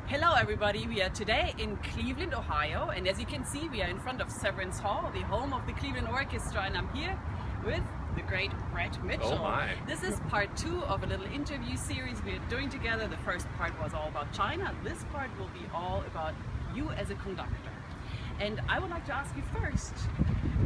Hello everybody, we are today in Cleveland, Ohio, and as you can see we are in front of Severance Hall, the home of the Cleveland Orchestra, and I'm here with the great Brett Mitchell. Oh my. This is part 2 of a little interview series we are doing together. The first part was all about China. This part will be all about you as a conductor. And I would like to ask you first,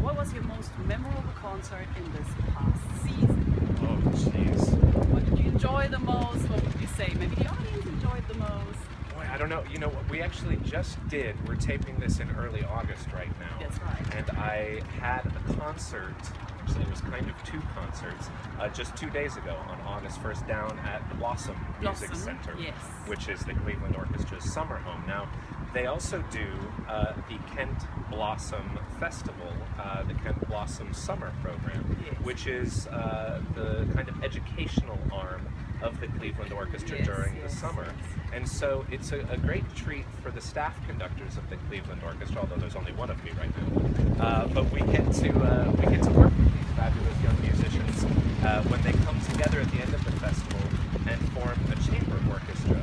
what was your most memorable concert in this past season? Oh jeez. What did you enjoy the most? What would you say? Maybe the audience enjoyed the most? Boy, I don't know. You know what we actually just did? We're taping this in early August right now. That's right. And I had a concert, actually it was kind of 2 concerts, just 2 days ago on August 1st down at the Blossom Music Center, yes. which is the Cleveland Orchestra's summer home. Now, they also do the Kent Blossom Festival, the Kent Blossom Summer Program, yes. which is the kind of educational arm of the Cleveland Orchestra during the summer. And so it's a great treat for the staff conductors of the Cleveland Orchestra, although there's only one of me right now. But we get to work with these fabulous young musicians when they come together at the end of the festival and form a chamber orchestra.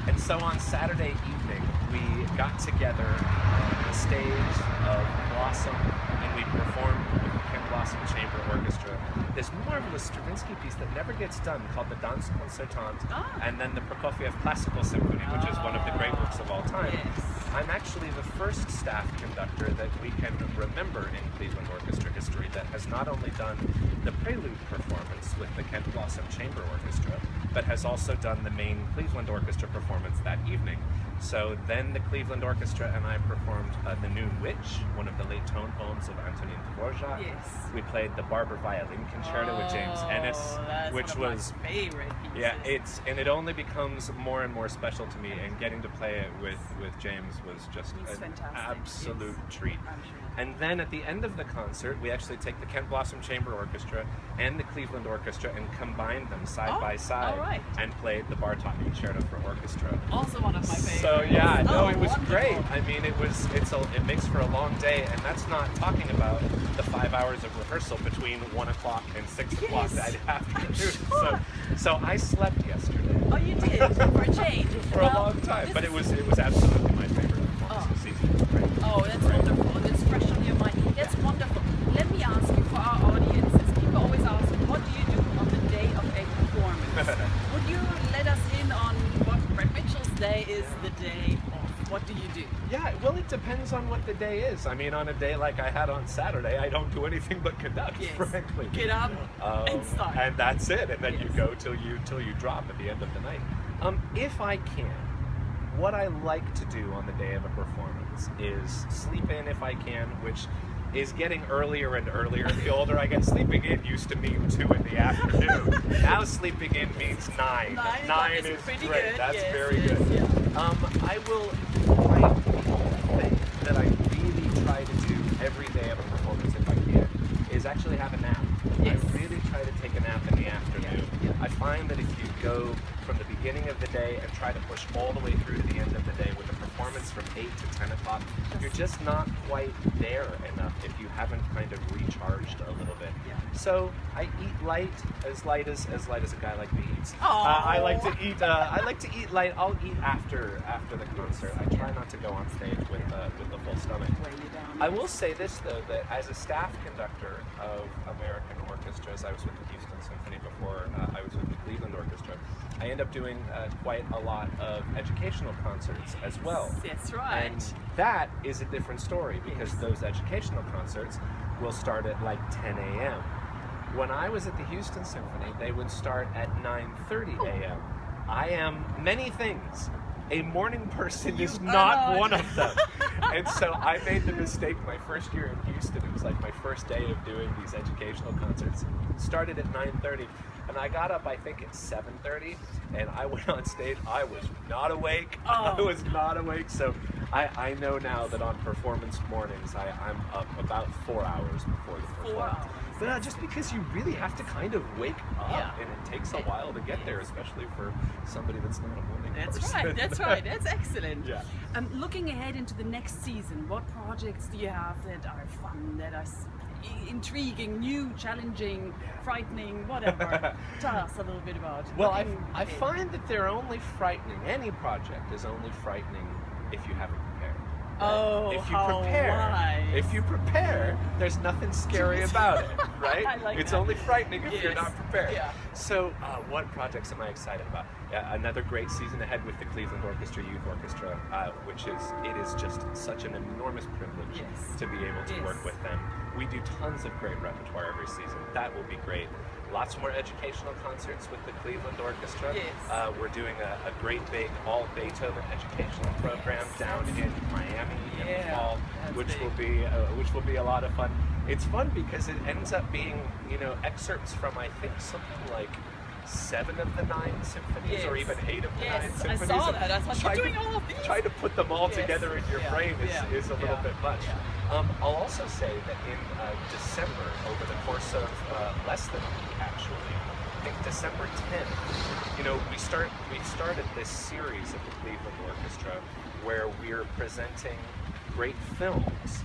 And so on Saturday evening, we got together on the stage of Blossom and we performed with the Kent Blossom Chamber Orchestra this marvelous Stravinsky piece that never gets done called the Danse Concertante, and then the Prokofiev Classical Symphony, which is one of the great works of all time. Yes. I'm actually the first staff conductor that we can remember in Cleveland Orchestra history that has not only done the prelude performance with the Kent Blossom Chamber Orchestra, but has also done the main Cleveland Orchestra performance that evening. So then the Cleveland Orchestra and I performed The Noon Witch, one of the late tone poems of Antonin Dvorak. Yes. We played the Barber Violin Concerto with James Ennis, which was my favorite pieces. Yeah, it only becomes more and more special to me, and getting to play it with James was just He's an fantastic. absolute Yes. treat. I'm sure. And then at the end of the concert, we actually take the Kent Blossom Chamber Orchestra and the Cleveland Orchestra and combine them side by side, all right. and played the Bartok Concerto for Orchestra. Also one of my favorites. So yeah, no, it was wonderful. great. I mean, it makes for a long day, and that's not talking about the 5 hours of rehearsal between 1 o'clock and 6 o'clock that I'd have to do. Sure. So I slept yesterday. Oh, you did, for a change. For a long time, but it was absolutely my favorite performance this season. It was great. Oh, that's wonderful. And it's fresh on your mind. That's wonderful. Let me ask you, for our audiences, people always ask, what do you do on the day of a performance? Would you let us in on what Brett Mitchell's day is the day of? What do you do? Yeah, well, it depends on what the day is. I mean, on a day like I had on Saturday, I don't do anything but conduct, frankly. Get up and start. And that's it. And then you go till you drop at the end of the night. If I can, what I like to do on the day of a performance is sleep in if I can, which is getting earlier and earlier. The older I get, sleeping in used to mean 2 in the afternoon. Now sleeping in means 9. 9 is pretty great. good. That's Yes, very yes, good. yeah. My thing that I really try to do every day of a performance, if I can, is actually have a nap. Yes. I really try to take a nap in the afternoon. Yeah. I find that if you go from the beginning of the day and try to push all the way through to the end of the day with a performance from 8 to 10 o'clock, you're just not quite there enough if you haven't kind of recharged a little bit. Yeah. So I eat light as a guy like me eats. Oh. I like to eat. I like to eat light. I'll eat after the concert. I try not to go on stage with a full stomach. Weigh you down. I will say this though, that as a staff conductor of American orchestras, I was with the Houston Symphony before I was with the Cleveland Orchestra. I end up doing quite a lot of educational concerts as well. That's right. And that is a different story because those educational concerts will start at like 10 a.m. When I was at the Houston Symphony, they would start at 9:30 a.m. I am many things. A morning person is not one of them. And so I made the mistake my first year in Houston. It was like my first day of doing these educational concerts. Started at 9:30, and I got up, I think, at 7:30, and I went on stage. I was not awake. I was not awake. So I know now that on performance mornings, I'm up about 4 hours before the performance. 4 hours. But just because you really have to kind of wake up, and it takes a while to get there, especially for somebody that's not a morning person. That's right, that's right, that's excellent. Yeah. Looking ahead into the next season, what projects do you have that are fun, that are intriguing, new, challenging, frightening, whatever. Tell us a little bit about. Well, I find that they're only frightening. Any project is only frightening if you haven't prepared. Oh, if you prepare, there's nothing scary about it, right? I like it's that. only frightening if you're not prepared. Yeah. So, what projects am I excited about? Another great season ahead with the Cleveland Orchestra Youth Orchestra, which is just such an enormous privilege to be able to work with them. We do tons of great repertoire every season. That will be great. Lots more educational concerts with the Cleveland Orchestra. We're doing a great big all Beethoven educational program down in Miami in the fall, which will be a lot of fun. It's fun because it ends up being, you know, excerpts from I think something like 7 of the 9 symphonies, or even 8 of the 9 symphonies. I saw that. I was like, you're doing all of these? Trying to put them all together in your brain is a little bit much. I'll also say that in December, over the course of less than a week actually, I think December 10th, you know, we started this series at the Cleveland Orchestra where we're presenting great films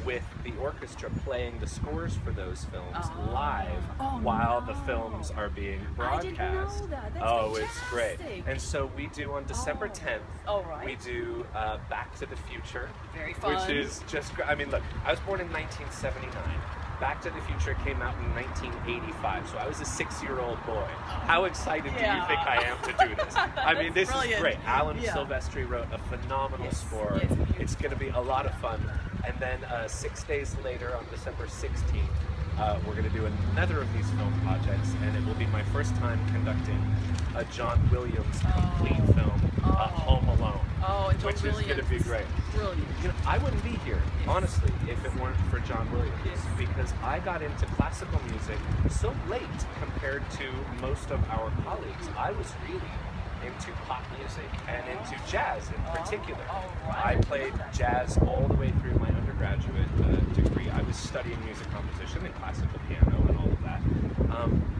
with the orchestra playing the scores for those films live while the films are being broadcast. I didn't know that. That's fantastic. It's great. And so we do on December 10th, we do Back to the Future. Very fun. Which is just, I mean, look, I was born in 1979. Back to the Future came out in 1985, so I was a 6-year-old boy. How excited do you think I am to do this? I mean, this is great. Alan Silvestri wrote a phenomenal score. It's going to be a lot of fun. And then 6 days later, on December 16th, we're going to do another of these film projects, and it will be my first time conducting a John Williams complete film, Home Alone, which is going to be great. Brilliant. You know, I wouldn't be here, honestly, if it weren't for John Williams, because I got into classical music so late compared to most of our colleagues. I was really into pop music and into jazz in particular. I played jazz all the way through my undergraduate degree. I was studying music composition and classical piano and all of that.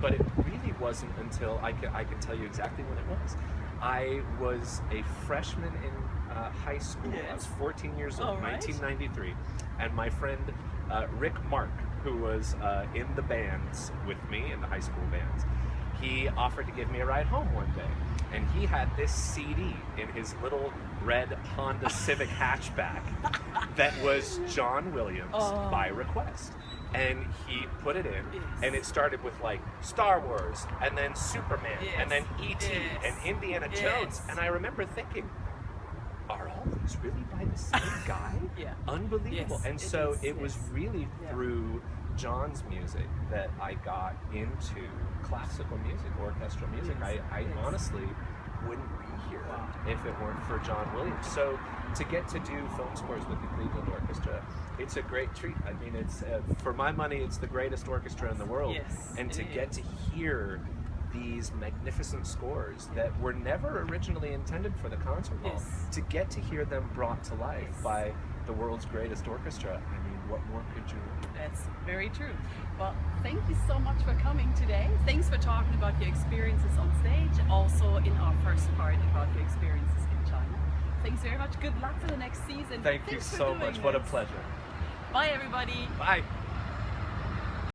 But it really wasn't until I can tell you exactly when it was. I was a freshman in high school. I was 14 years old, 1993, and my friend Rick Mark, who was in the bands with me, in the high school bands, he offered to give me a ride home one day. And he had this CD in his little red Honda Civic hatchback that was John Williams by request. And he put it in, and it started with like Star Wars, and then Superman, and then E.T., and Indiana Jones. And I remember thinking, are all these really by the same guy? Unbelievable. And so it was really through John's music that I got into classical music, orchestral music. I honestly wouldn't be here if it weren't for John Williams. So to get to do film scores with the Cleveland Orchestra, it's a great treat. I mean, it's for my money, it's the greatest orchestra in the world. And to get to hear these magnificent scores that were never originally intended for the concert hall, to get to hear them brought to life by the world's greatest orchestra, I mean, what more could you want? That's very true. Well, thank you so much for coming today. Thanks for talking about your experiences on stage, also in our first part about your experiences in China. Thanks very much. Good luck for the next season. Thanks you so much. What a pleasure. Bye, everybody. Bye.